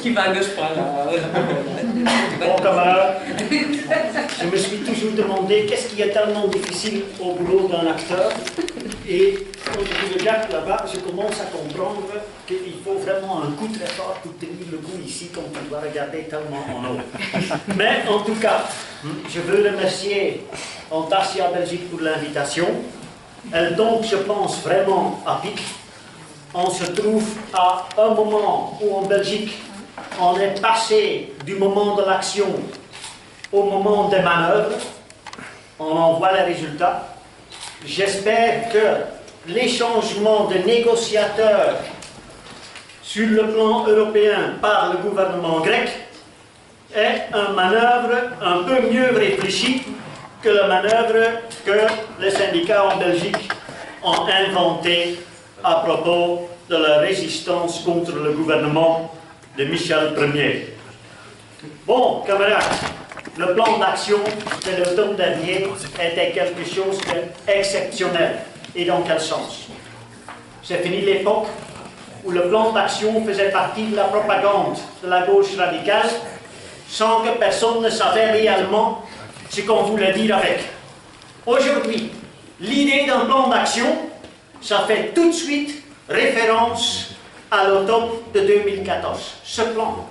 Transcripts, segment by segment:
Qui va à gauche par là. Bon camarade, je me suis toujours demandé qu'est-ce qui est tellement difficile au boulot d'un acteur. Et quand je regarde là-bas, je commence à comprendre qu'il faut vraiment un coup très fort pour tenir le coup ici quand on doit regarder tellement en haut. Mais en tout cas, je veux remercier Antarcia Belgique pour l'invitation. Elle tombe, je pense, vraiment à pic. On se trouve à un moment où en Belgique, on est passé du moment de l'action au moment des manœuvres. On en voit les résultats. J'espère que les changements de négociateurs sur le plan européen par le gouvernement grec est une manœuvre un peu mieux réfléchie que la manœuvre que les syndicats en Belgique ont inventée à propos de la résistance contre le gouvernement de Michel Ier. Bon, camarades, le plan d'action de l'automne dernier était quelque chose d'exceptionnel. Et dans quel sens? C'est fini l'époque où le plan d'action faisait partie de la propagande de la gauche radicale sans que personne ne savait réellement ce qu'on voulait dire avec. Aujourd'hui, l'idée d'un plan d'action, ça fait tout de suite référence à l'automne de 2014. Ce plan,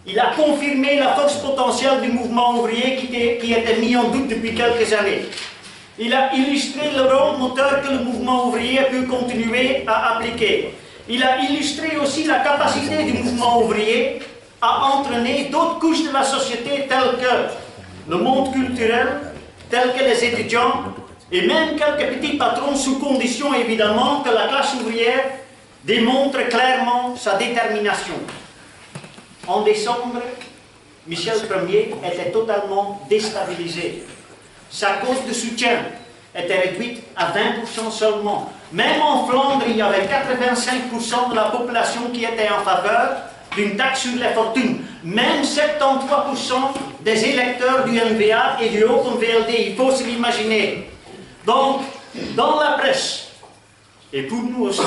il a confirmé la force potentielle du mouvement ouvrier qui était mis en doute depuis quelques années. Il a illustré le rôle moteur que le mouvement ouvrier peut continuer à appliquer. Il a illustré aussi la capacité du mouvement ouvrier à entraîner d'autres couches de la société telles que le monde culturel, tels que les étudiants, et même quelques petits patrons sous condition évidemment que la classe ouvrière démontre clairement sa détermination. En décembre, Michel Ier était totalement déstabilisé. Sa cote de soutien était réduite à 20% seulement. Même en Flandre, il y avait 85% de la population qui était en faveur d'une taxe sur les fortunes. Même 73% des électeurs du NVA et du Open VLD, il faut se l'imaginer. Donc, dans la presse, et pour nous aussi,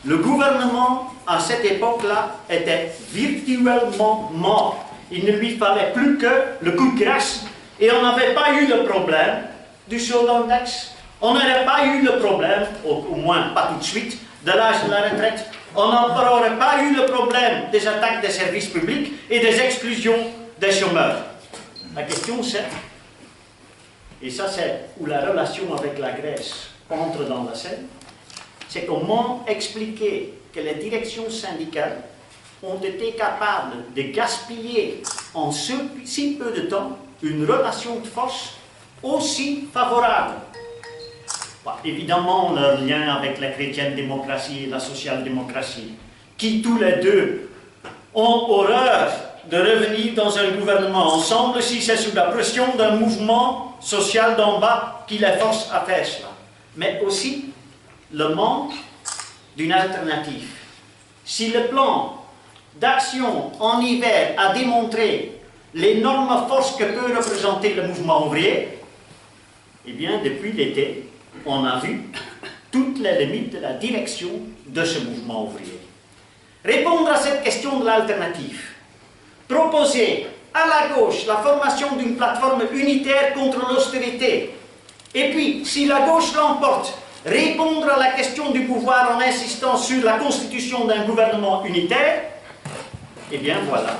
le gouvernement, à cette époque-là, était virtuellement mort. Il ne lui fallait plus que le coup de grâce. Et on n'avait pas eu le problème du solde index. On n'aurait pas eu le problème, au moins pas tout de suite, de l'âge de la retraite. On n'aurait pas eu le problème des attaques des services publics et des exclusions des chômeurs. La question c'est, et ça c'est où la relation avec la Grèce entre dans la scène, c'est comment expliquer que les directions syndicales ont été capables de gaspiller en si peu de temps une relation de force aussi favorable. Bah, évidemment, leur lien avec la chrétienne-démocratie et la social-démocratie, qui tous les deux ont horreur de revenir dans un gouvernement ensemble si c'est sous la pression d'un mouvement social d'en bas qui les force à faire cela. Mais aussi le manque d'une alternative. Si le plan d'action en hiver a démontré l'énorme force que peut représenter le mouvement ouvrier, eh bien, depuis l'été, on a vu toutes les limites de la direction de ce mouvement ouvrier. Répondre à cette question de l'alternative, proposer à la gauche la formation d'une plateforme unitaire contre l'austérité, et puis, si la gauche l'emporte, répondre à la question du pouvoir en insistant sur la constitution d'un gouvernement unitaire, eh bien voilà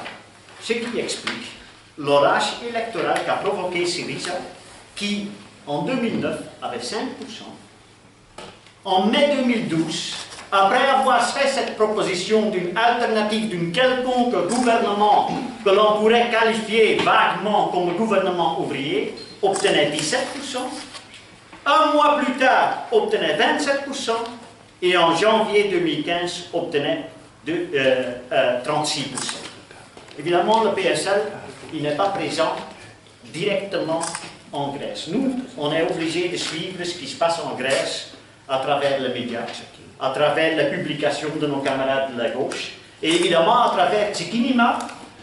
ce qui explique l'orage électoral qu'a provoqué Syriza, qui en 2009 avait 5%. En mai 2012, après avoir fait cette proposition d'une alternative d'une quelconque gouvernement que l'on pourrait qualifier vaguement comme gouvernement ouvrier, obtenait 17%. Un mois plus tard, obtenait 27%. Et en janvier 2015, obtenait 36%. Évidemment, le PSL, il n'est pas présent directement en Grèce. Nous, on est obligé de suivre ce qui se passe en Grèce à travers les médias, à travers les publications de nos camarades de la gauche, et évidemment à travers Tsikinima,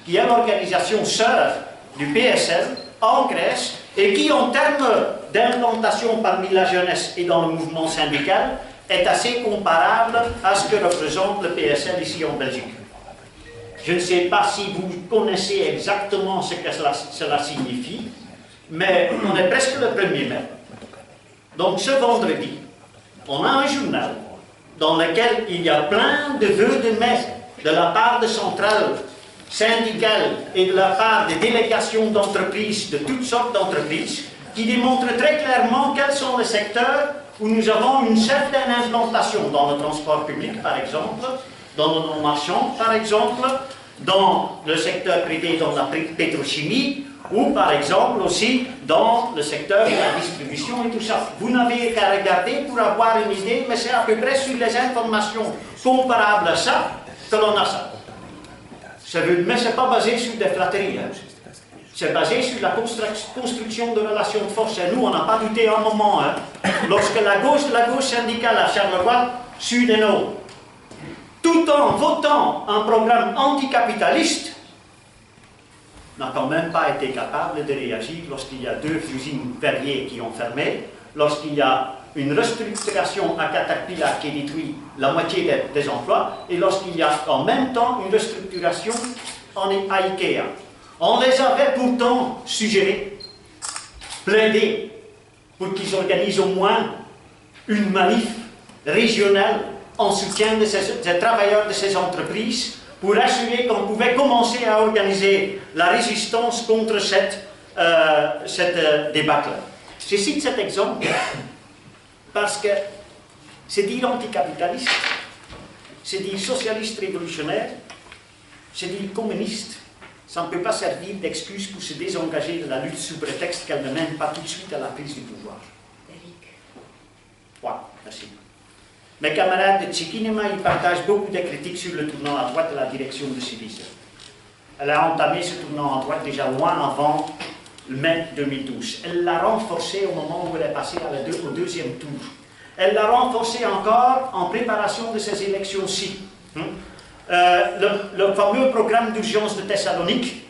qui est l'organisation sœur du PSL en Grèce, et qui, en termes d'implantation parmi la jeunesse et dans le mouvement syndical, est assez comparable à ce que représente le PSL ici en Belgique. Je ne sais pas si vous connaissez exactement ce que cela signifie, mais on est presque le 1er mai. Donc ce vendredi, on a un journal dans lequel il y a plein de vœux de mai de la part de centrales syndicales et de la part des délégations d'entreprises, de toutes sortes d'entreprises, qui démontrent très clairement quels sont les secteurs où nous avons une certaine implantation dans le transport public, par exemple, dans le non-marchand, par exemple, dans le secteur privé, dans la pétrochimie, ou par exemple aussi dans le secteur de la distribution et tout ça. Vous n'avez qu'à regarder pour avoir une idée, mais c'est à peu près sur les informations comparables à ça que l'on a ça. Mais ce n'est pas basé sur des flatteries. Hein. C'est basé sur la construction de relations de force. Et nous, on n'a pas douté un moment, hein, lorsque la gauche syndicale à Charleroi, Sud et Nord, tout en votant un programme anticapitaliste, n'a quand même pas été capable de réagir lorsqu'il y a 2 usines verriers qui ont fermé, lorsqu'il y a une restructuration à Caterpillar qui détruit la moitié des emplois, et lorsqu'il y a en même temps une restructuration à Ikea. On les avait pourtant suggérés, plaidés, pour qu'ils organisent au moins une manif régionale en soutien des travailleurs de ces entreprises, pour assurer qu'on pouvait commencer à organiser la résistance contre cette débâcle. Je cite cet exemple parce que c'est dire anticapitaliste, c'est dire socialiste révolutionnaire, c'est dire communiste. Ça ne peut pas servir d'excuse pour se désengager de la lutte sous prétexte qu'elle ne mène pas tout de suite à la prise du pouvoir. Ouais, merci. Mes camarades de Tchikinema, ils partagent beaucoup de critiques sur le tournant à droite de la direction de Syriza. Elle a entamé ce tournant à droite déjà loin avant le mai 2012. Elle l'a renforcé au moment où elle est passée au 2e tour. Elle l'a renforcé encore en préparation de ces élections-ci. Le fameux programme d'urgence de Thessalonique,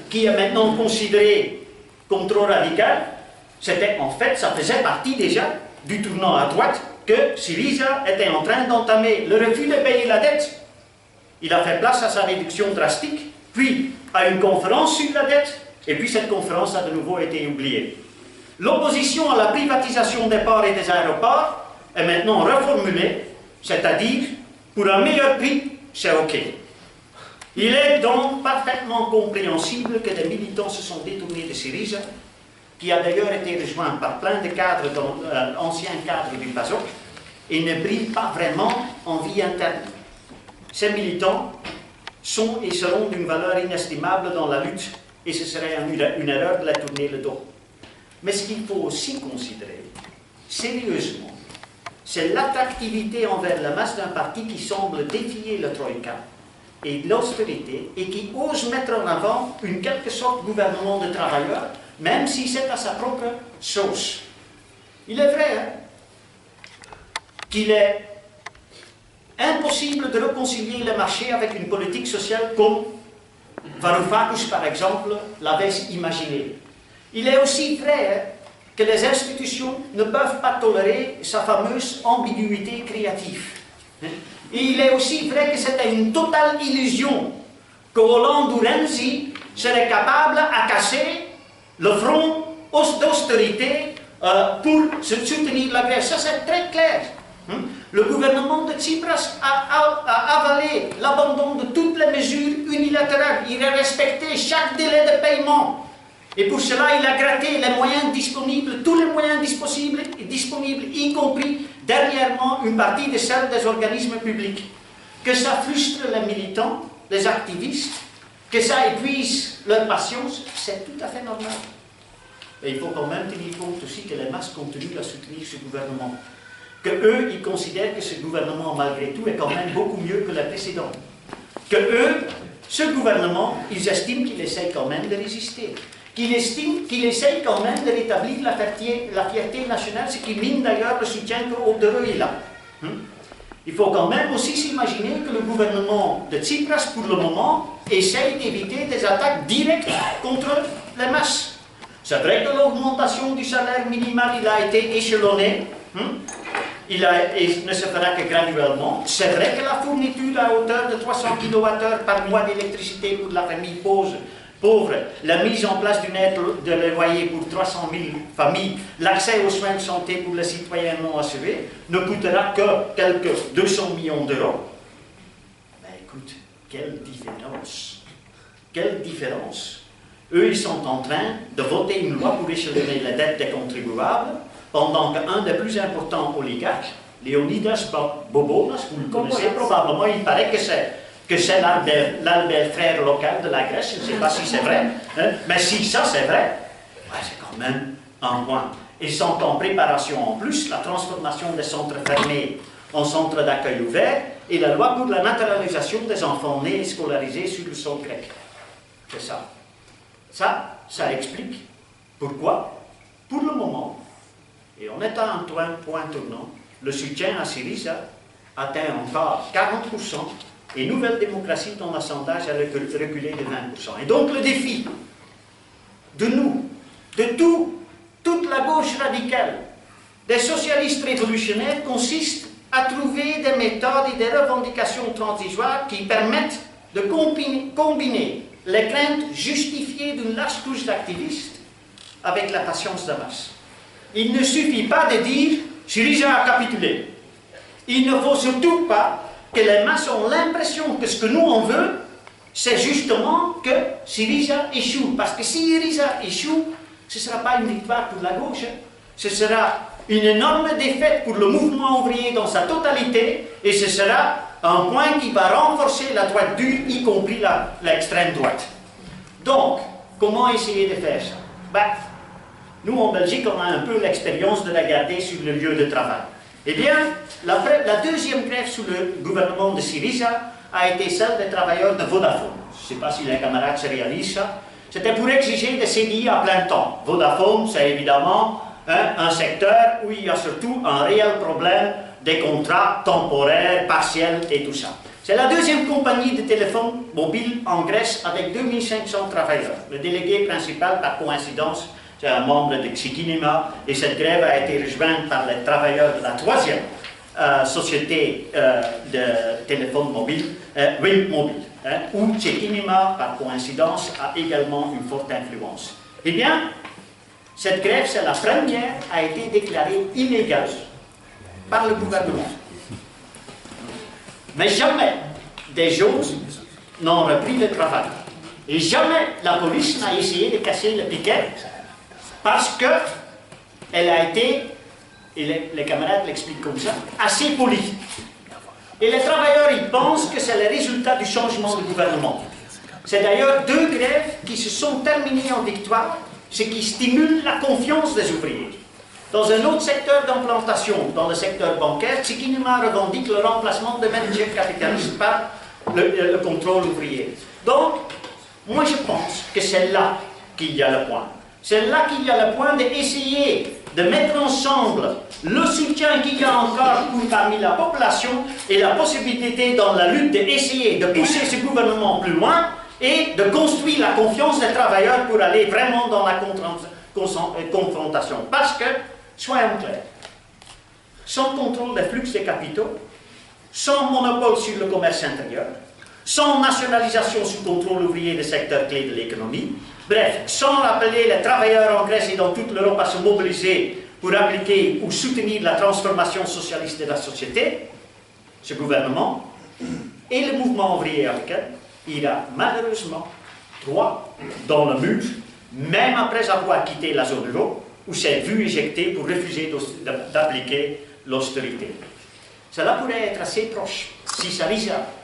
qui est maintenant considéré comme trop radical, en fait, ça faisait partie déjà du tournant à droite que Syriza était en train d'entamer. Le refus de payer la dette, il a fait place à sa réduction drastique, puis à une conférence sur la dette, et puis cette conférence a de nouveau été oubliée. L'opposition à la privatisation des ports et des aéroports est maintenant reformulée, c'est-à-dire pour un meilleur prix, c'est OK. Il est donc parfaitement compréhensible que des militants se sont détournés de Syriza, qui a d'ailleurs été rejoint par plein de cadres, anciens cadres du PASOK, et ne brille pas vraiment en vie interne. Ces militants sont et seront d'une valeur inestimable dans la lutte, et ce serait une erreur de leur tourner le dos. Mais ce qu'il faut aussi considérer, sérieusement, c'est l'attractivité envers la masse d'un parti qui semble défier le Troïka et l'austérité, et qui ose mettre en avant une quelque sorte gouvernement de travailleurs, même si c'est à sa propre sauce. Il est vrai qu'il est impossible de réconcilier le marché avec une politique sociale comme Varoufakis, par exemple, l'avait imaginé. Il est aussi vrai que les institutions ne peuvent pas tolérer sa fameuse ambiguïté créative. Et il est aussi vrai que c'était une totale illusion que Hollande ou Renzi seraient capables à casser le front d'austérité pour soutenir la Grèce. Ça, c'est très clair. Le gouvernement de Tsipras a avalé l'abandon de toutes les mesures unilatérales. Il a respecté chaque délai de paiement. Et pour cela, il a gratté les moyens disponibles, tous les moyens disponibles, y compris dernièrement une partie de celles des organismes publics. Que ça frustre les militants, les activistes, que ça épuise leur patience, c'est tout à fait normal. Et il faut quand même tenir compte aussi que les masses continuent à soutenir ce gouvernement. Que eux, ils considèrent que ce gouvernement, malgré tout, est quand même beaucoup mieux que le précédent. Que eux, ce gouvernement, ils estiment qu'il essaye quand même de résister. Qu'il estime qu'il essaye quand même de rétablir la fierté nationale, ce qui mine d'ailleurs le soutien qu'Audereux est là. Il faut quand même aussi s'imaginer que le gouvernement de Tsipras, pour le moment, essaye d'éviter des attaques directes contre les masses. C'est vrai que l'augmentation du salaire minimal il a été échelonné, et ne se fera que graduellement. C'est vrai que la fourniture à hauteur de 300 kWh par mois d'électricité pour la famille pauvre, la mise en place d'une aide de loyer pour 300 000 familles, l'accès aux soins de santé pour les citoyens non assurés, ne coûtera que quelques 200 millions d'euros. Ben écoute, quelle différence! Quelle différence! Eux, ils sont en train de voter une loi pour échelonner la dette des contribuables, pendant qu'un des plus importants oligarques, Leonidas Bobonas, vous le connaissez probablement, il paraît que c'est l'Albert frère local de la Grèce, je ne sais pas si c'est vrai, hein, mais si ça c'est vrai, ouais, c'est quand même un point. Ils sont en préparation en plus, la transformation des centres fermés en centres d'accueil ouverts, et la loi pour la naturalisation des enfants nés et scolarisés sur le sol grec. C'est ça. Ça explique pourquoi, pour le moment, et en étant un point tournant, le soutien à Syriza atteint encore 40%, et Nouvelle Démocratie dans le sondage a reculé de 20%. Et donc le défi de nous, de toute la gauche radicale, des socialistes révolutionnaires, consiste à trouver des méthodes et des revendications transisoires qui permettent de combiner les craintes justifiées d'une large couche d'activistes avec la patience de masse. Il ne suffit pas de dire « Syriza a capitulé ». Il ne faut surtout pas que les masses ont l'impression que ce que nous on veut, c'est justement que Syriza échoue. Parce que si Syriza échoue, ce ne sera pas une victoire pour la gauche, ce sera une énorme défaite pour le mouvement ouvrier dans sa totalité, et ce sera un point qui va renforcer la droite dure, y compris l'extrême droite. Donc, comment essayer de faire ça? Ben, nous, en Belgique, on a un peu l'expérience de la garder sur le lieu de travail. Eh bien, la deuxième grève sous le gouvernement de Syriza a été celle des travailleurs de Vodafone. Je ne sais pas si les camarades se réalisent ça. C'était pour exiger des CDI à plein temps. Vodafone, c'est évidemment un secteur où il y a surtout un réel problème des contrats temporaires, partiels et tout ça. C'est la deuxième compagnie de téléphone mobile en Grèce avec 2500 travailleurs. Le délégué principal, par coïncidence, c'est un membre de Xikinima, et cette grève a été rejointe par les travailleurs de la troisième société de téléphone mobile, Wind Mobile, où Xikinima, par coïncidence, a également une forte influence. Eh bien, cette grève, c'est la première, a été déclarée illégale par le gouvernement. Mais jamais des choses n'ont repris le travail. Et jamais la police n'a essayé de casser le piquet, parce qu'elle a été, et les camarades l'expliquent comme ça, assez polie. Et les travailleurs, ils pensent que c'est le résultat du changement de gouvernement. C'est d'ailleurs deux grèves qui se sont terminées en victoire, ce qui stimule la confiance des ouvriers. Dans un autre secteur d'implantation, dans le secteur bancaire, Tsikinima revendique le remplacement de managers capitalistes par le contrôle ouvrier. Donc, moi je pense que c'est là qu'il y a le point. C'est là qu'il y a le point d'essayer de mettre ensemble le soutien qu'il y a encore parmi la population et la possibilité dans la lutte d'essayer de pousser ce gouvernement plus loin et de construire la confiance des travailleurs pour aller vraiment dans la confrontation. Parce que, soyons clairs, sans contrôle des flux des capitaux, sans monopole sur le commerce intérieur, sans nationalisation sous contrôle ouvrier des secteurs clés de l'économie, bref, sans appeler les travailleurs en Grèce et dans toute l'Europe à se mobiliser pour appliquer ou soutenir la transformation socialiste de la société, ce gouvernement et le mouvement ouvrier africain ira malheureusement droit dans le mur, même après avoir quitté la zone euro, où s'est vu éjecté pour refuser d'appliquer l'austérité. Cela pourrait être assez proche. Si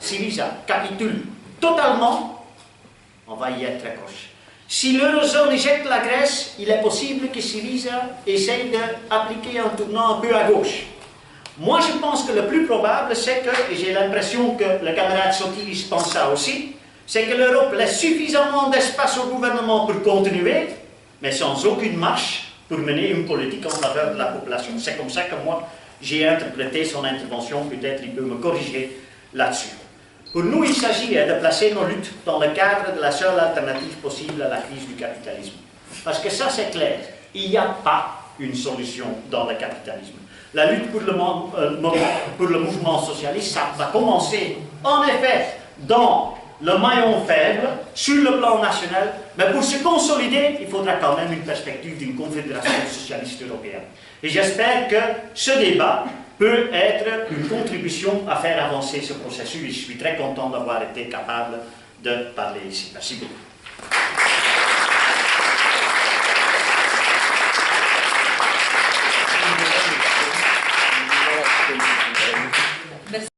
Syriza capitule totalement, on va y être très proche. Si l'eurozone éjecte la Grèce, il est possible que Syriza essaye d'appliquer un tournant un peu à gauche. Moi, je pense que le plus probable, c'est que, et j'ai l'impression que le camarade Sotiris pense ça aussi, c'est que l'Europe laisse suffisamment d'espace au gouvernement pour continuer, mais sans aucune marche pour mener une politique en faveur de la population. C'est comme ça que moi, j'ai interprété son intervention, peut-être il peut me corriger là-dessus. Pour nous, il s'agit de placer nos luttes dans le cadre de la seule alternative possible à la crise du capitalisme. Parce que ça, c'est clair, il n'y a pas une solution dans le capitalisme. la lutte pour le mouvement socialiste, ça va commencer, en effet, dans le maillon faible, sur le plan national, mais pour se consolider, il faudra quand même une perspective d'une confédération socialiste européenne. Et j'espère que ce débat peut être une contribution à faire avancer ce processus. Et je suis très content d'avoir été capable de parler ici. Merci beaucoup.